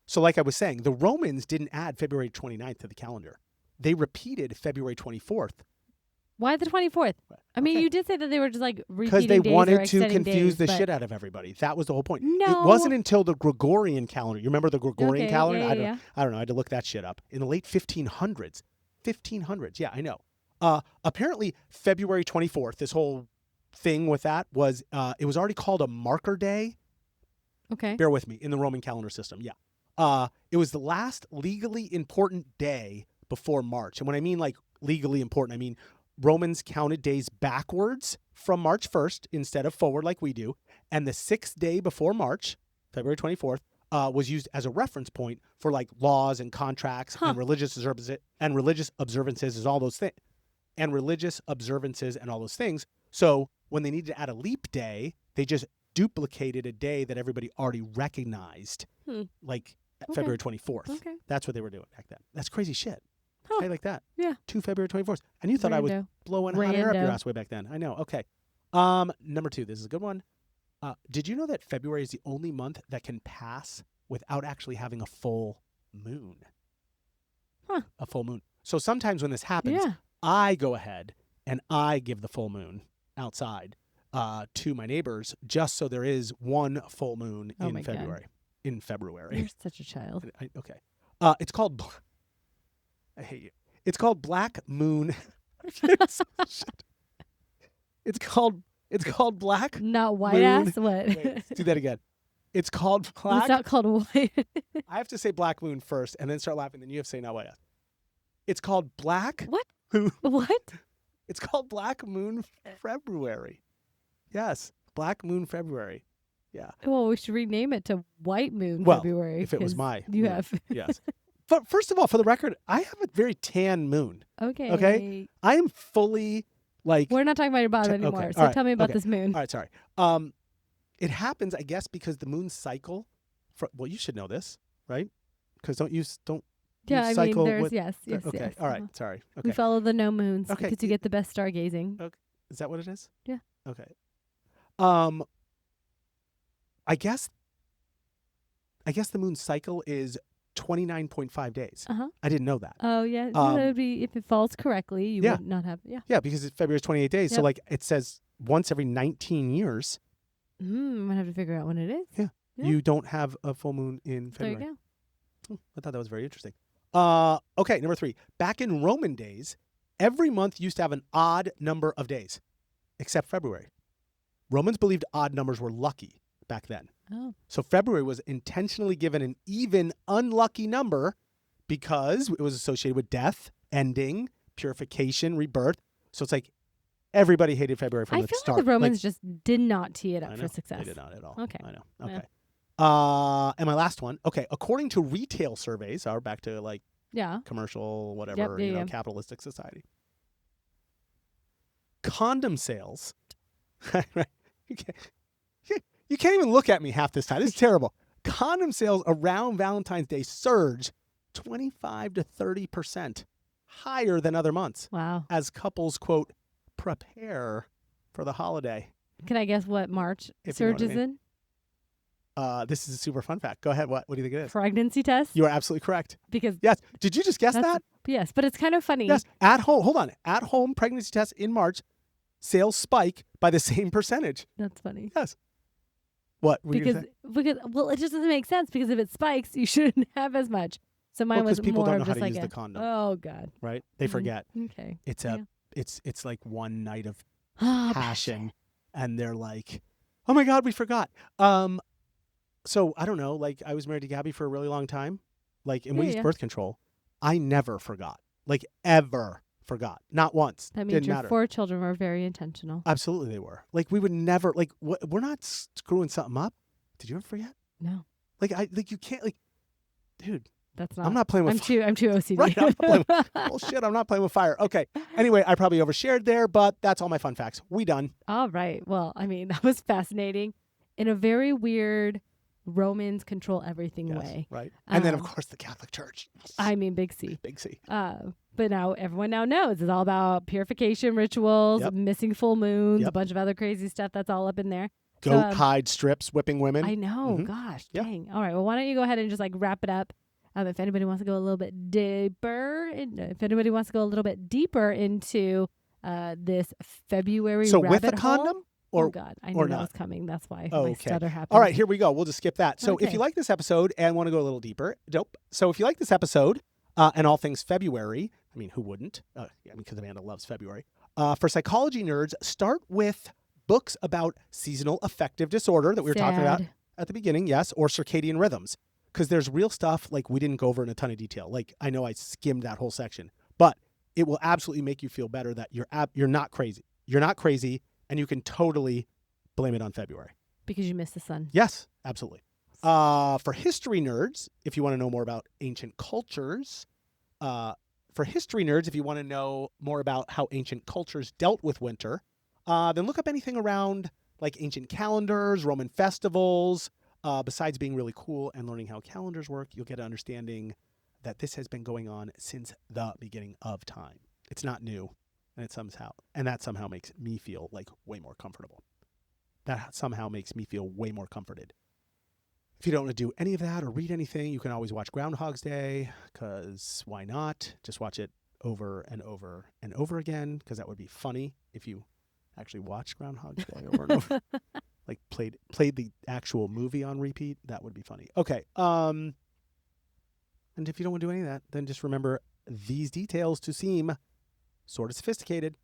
So like I was saying, the Romans didn't add February 29th to the calendar. They repeated February 24th. Why the 24th? I mean, Okay. you did say that they were just like Because repeating they days or wanted to extending confuse days, the but- shit out of everybody. That was the whole point. No. It wasn't until the Gregorian calendar. You remember the Gregorian Okay, calendar? yeah, I don't yeah. I don't know. I had to look that shit up. In the late 1500s. 1500s. Yeah, I know. Apparently February 24th, this whole thing with that was it was already called a marker day. Okay. Bear with me, in the Roman calendar system. Yeah. It was the last legally important day before March. And when I mean like legally important, I mean Romans counted days backwards from March 1st instead of forward like we do. And the 6th day before March, February 24th, was used as a reference point for like laws and contracts and religious observances and all those things. And religious observances and all those things. So when they needed to add a leap day, they just duplicated a day that everybody already recognized, like February 24th. Okay. That's what they were doing back then. That's crazy shit. Huh. Hey, like that. Yeah. 2 February 24th. And you thought I was blowing hot air up your ass way back then. I know. Okay. Number 2. This is a good one. Did you know that February is the only month that can pass without actually having a full moon? A full moon. So sometimes when this happens, I go ahead and I give the full moon outside to my neighbors just so there is one full moon in February. God. In February. You're such a child. Okay. It's called... I hate you. It's called Black Moon. It's called Black Not white Moon. ass? What? Wait, let's do that again. It's called Black... It's not called white. I have to say Black Moon first and then start laughing. Then you have to say not white ass. It's called Black... What? Moon. What? It's called Black Moon February. Yes. Black Moon February. Yeah. Well, we should rename it to White Moon Well, February. if it was my You moon. have. Yes. But first of all, for the record, I have a very tan moon. Okay. Okay? I am fully like... We're not talking about your bottom anymore. Okay. So tell me about this moon. All right, sorry. It happens, I guess, because the moon cycle... well, you should know this, right? Because don't you Yeah, I mean, cycle there's... with... Yes. Okay, all right, sorry. Okay. We follow the no moons Okay. because you get the best stargazing. Okay. Is that what it is? Yeah. Okay. I guess the moon cycle is 29.5 days. I didn't know that. Oh, yeah. That would be, if it falls correctly, you would not have... Yeah. Yeah, because it's February 28 days. Yep. So, like, it says once every 19 years... I'm going to have to figure out when it is. Yeah. Yeah. You don't have a full moon in February. There you go. I thought that was very interesting. Okay, number 3. Back in Roman days, every month used to have an odd number of days, except February. Romans believed odd numbers were lucky back then. Oh. So February was intentionally given an even unlucky number because it was associated with death, ending, purification, rebirth. So it's like everybody hated February from the start. I feel like the Romans just did not tee it up for success. They did not at all. Okay. I know. Okay. Yeah. And my last one. Okay. According to retail surveys, are back to like commercial, whatever, capitalistic society. Condom sales. Right. You can't even look at me half this time. This is terrible. Condom sales around Valentine's Day surge 25 to 30% higher than other months. Wow. As couples, quote, prepare for the holiday. Can I guess what March If you know what I surges mean. This is a super fun fact. Go ahead. What do you think it in? is? Pregnancy test? You are absolutely correct. Because yes. Did you just guess that? Yes, but it's kind of funny. Yes. At home. Hold on. At home pregnancy tests in March, sales spike by the same percentage. That's funny. Yes. What? Because it just doesn't make sense because if it spikes, you shouldn't have as much. So mine was people more don't know of how just to like use the condom. Oh God. Right? They forget. Okay. It's like one night of passion, and they're like, "Oh my God, we forgot." So I don't know. Like I was married to Gabby for a really long time, like, and we used birth control. I never forgot, like ever forgot, not once. That means Didn't your matter. 4 children were very intentional. Absolutely, they were. Like we would never, like, we're not screwing something up. Did you ever forget? No. You can't, like, dude. That's not. I'm not playing with. I'm too OCD. Right. I'm not playing with, bullshit. I'm not playing with fire. Okay. Anyway, I probably overshared there, but that's all my fun facts. We done. All right. Well, I mean, that was fascinating in a very weird Romans control everything way. Right. And then, of course, the Catholic Church. I mean, big C. Big C. But now everyone now knows it's all about purification rituals, missing full moons, a bunch of other crazy stuff that's all up in there. Goat hide strips, whipping women. I know. Gosh, dang. All right. Well, why don't you go ahead and just like wrap it up? If anybody wants to go a little bit deeper, into this February so rabbit with a hole. condom? Or, oh God, I knew that was coming. That's why my stutter happened. All right, here we go. We'll just skip that. So if you like this episode and want to go a little deeper, dope. So if you like this episode and all things February, I mean, who wouldn't? Because Amanda loves February. For psychology nerds, start with books about seasonal affective disorder that we were talking about Sad. at the beginning, yes, or circadian rhythms. Because there's real stuff like we didn't go over in a ton of detail. Like I know I skimmed that whole section, but it will absolutely make you feel better that you're not crazy. You're not crazy, and you can totally blame it on February. Because you missed the sun. Yes, absolutely. For history nerds, if you want to know more about ancient cultures, for history nerds, if you want to know more about how ancient cultures dealt with winter, then look up anything around like ancient calendars, Roman festivals. Besides being really cool and learning how calendars work, you'll get an understanding that this has been going on since the beginning of time. It's not new, and that somehow makes me feel like way more comfortable. That somehow makes me feel way more comforted. If you don't want to do any of that or read anything, you can always watch Groundhog's Day, because why not? Just watch it over and over and over again, because that would be funny if you actually watched Groundhog's Day over and over. Like played the actual movie on repeat. That would be funny. Okay. And if you don't want to do any of that, then just remember these details to seem sort of sophisticated.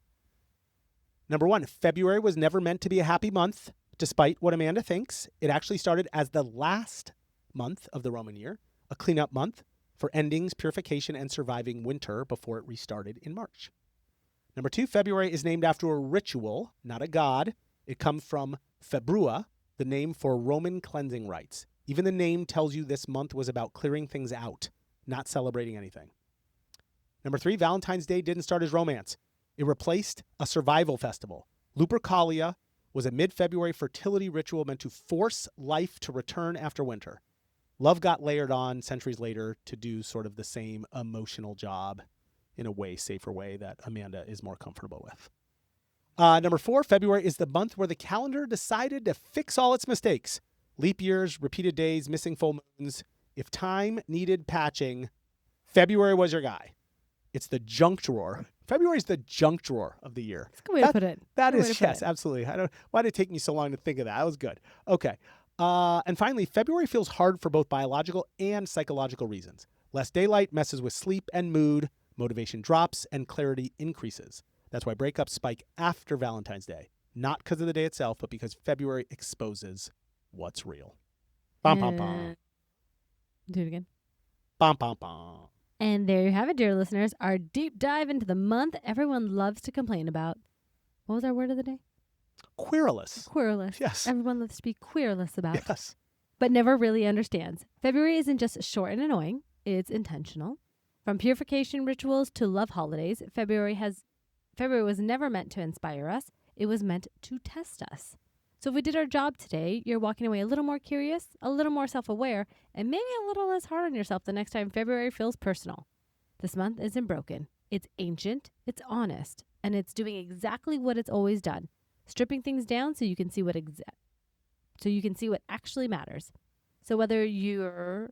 Number 1, February was never meant to be a happy month, despite what Amanda thinks. It actually started as the last month of the Roman year, a cleanup month for endings, purification, and surviving winter before it restarted in March. Number 2, February is named after a ritual, not a god. It comes from Februa, the name for Roman cleansing rites. Even the name tells you this month was about clearing things out, not celebrating anything. Number 3, Valentine's Day didn't start as romance. It replaced a survival festival. Lupercalia was a mid-February fertility ritual meant to force life to return after winter. Love got layered on centuries later to do sort of the same emotional job in a way, safer way that Amanda is more comfortable with. Number 4, February is the month where the calendar decided to fix all its mistakes. Leap years, repeated days, missing full moons. If time needed patching, February was your guy. It's the junk drawer. February is the junk drawer of the year. That's a good way to put it. That Good way is, to put yes, it. absolutely. Why did it take me so long to think of that? That was good. Okay. And finally, February feels hard for both biological and psychological reasons. Less daylight messes with sleep and mood, motivation drops, and clarity increases. That's why breakups spike after Valentine's Day. Not because of the day itself, but because February exposes what's real. Bum, bum, bum. Do it again. Bum, bum, bum. And there you have it, dear listeners. Our deep dive into the month everyone loves to complain about. What was our word of the day? Querulous. Querulous. Yes. Everyone loves to be querulous about. Yes. But never really understands. February isn't just short and annoying. It's intentional. From purification rituals to love holidays, February was never meant to inspire us. It was meant to test us. So if we did our job today, you're walking away a little more curious, a little more self-aware, and maybe a little less hard on yourself the next time February feels personal. This month isn't broken. It's ancient, it's honest, and it's doing exactly what it's always done, stripping things down so you can see what actually matters. So whether I'm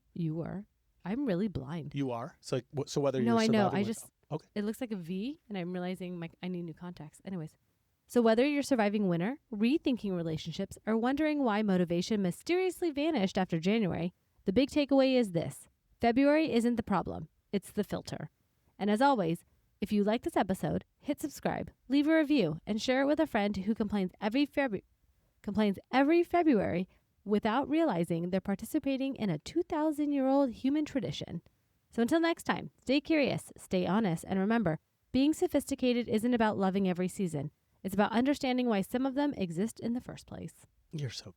really blind. You are? So whether you're No, I know. surviving okay. It looks like a V, and I'm realizing I need new contacts. Anyways. So whether you're surviving winter, rethinking relationships, or wondering why motivation mysteriously vanished after January, the big takeaway is this. February isn't the problem. It's the filter. And as always, if you like this episode, hit subscribe, leave a review, and share it with a friend who complains every February without realizing they're participating in a 2,000-year-old human tradition. So until next time, stay curious, stay honest, and remember, being sophisticated isn't about loving every season. It's about understanding why some of them exist in the first place. You're so